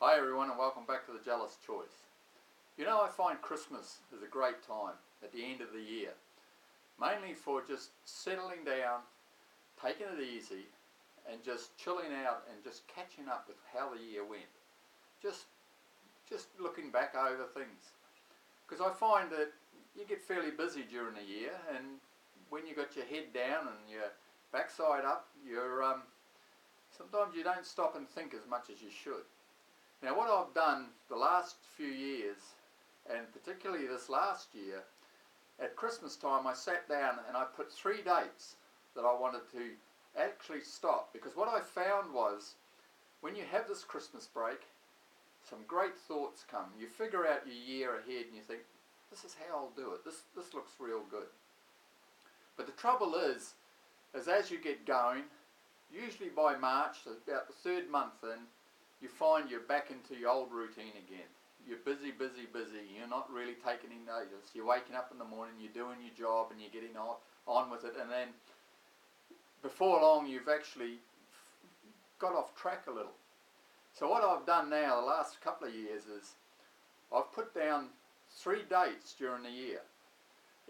Hi everyone, and welcome back to the Jealous Choice. You know, I find Christmas is a great time at the end of the year, mainly for just settling down, taking it easy, and just chilling out and just catching up with how the year went. Just looking back over things. Because I find that you get fairly busy during the year, and when you got your head down and your backside up, sometimes you don't stop and think as much as you should. Now, what I've done the last few years, and particularly this last year, at Christmas time I sat down and I put 3 dates that I wanted to actually stop, because what I found was when you have this Christmas break, some great thoughts come. You figure out your year ahead and you think, this is how I'll do it, this looks real good. But the trouble is as you get going, usually by March, so about the 3rd month in, you find you're back into your old routine again. You're busy, you're not really taking any notice. You're waking up in the morning, you're doing your job and you're getting on with it, and then before long you've actually got off track a little. So what I've done now the last couple of years is I've put down 3 dates during the year,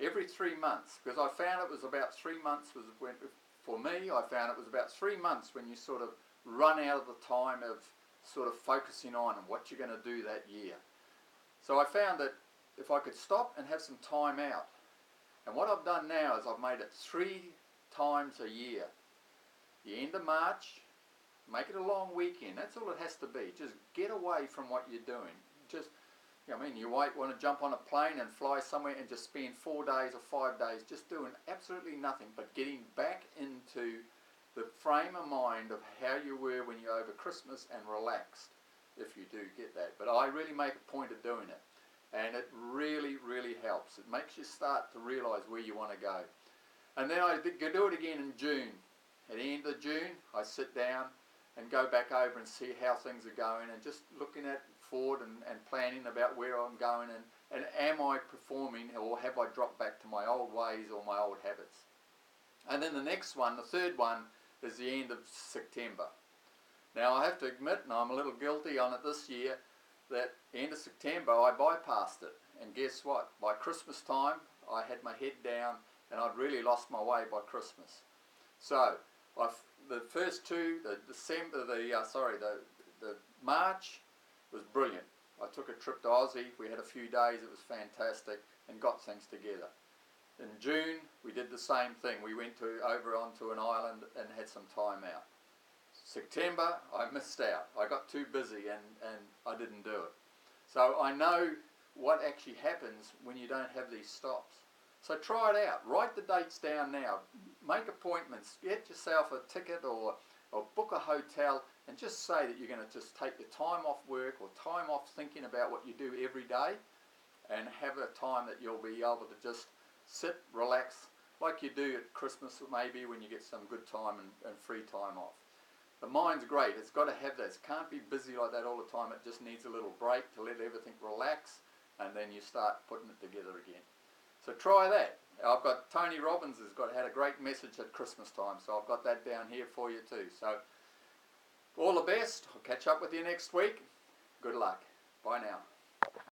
every 3 months, because I found it was about 3 months for me, I found it was about 3 months when you sort of run out of the time of sort of focusing on what you're going to do that year. So I found that if I could stop and have some time out, and what I've done now is I've made it 3 times a year. The end of March, make it a long weekend, that's all it has to be. Just get away from what you're doing. Just, you might want to jump on a plane and fly somewhere and just spend 4 days or 5 days just doing absolutely nothing but getting back into the frame of mind of how you were when you're over Christmas and relaxed, if you do get that. But I really make a point of doing it, and it really helps. It makes you start to realise where you want to go. And then I do it again in June. At the end of June I sit down and go back over and see how things are going, and just looking at forward and planning about where I'm going, and am I performing, or have I dropped back to my old ways or my old habits. And then the next one, the 3rd one, is the end of September. Now I have to admit, and I'm a little guilty on it this year, that end of September I bypassed it, and guess what? By Christmas time I had my head down and I'd really lost my way by Christmas. So the first 2, the March was brilliant. I took a trip to Aussie, we had a few days, it was fantastic, and got things together. In June we did the same thing. We went over onto an island and had some time out. September I missed out. I got too busy and I didn't do it. So I know what actually happens when you don't have these stops. So try it out. Write the dates down now. Make appointments. Get yourself a ticket or book a hotel, and just say that you're going to just take your time off work or time off thinking about what you do every day, and have a time that you'll be able to just sit, relax, like you do at Christmas maybe, when you get some good time and free time off. The mind's great, it's got to have that. It can't be busy like that all the time. It just needs a little break to let everything relax, and then you start putting it together again. So try that. I've got Tony Robbins had a great message at Christmas time, so I've got that down here for you too. So all the best. I'll catch up with you next week. Good luck. Bye now.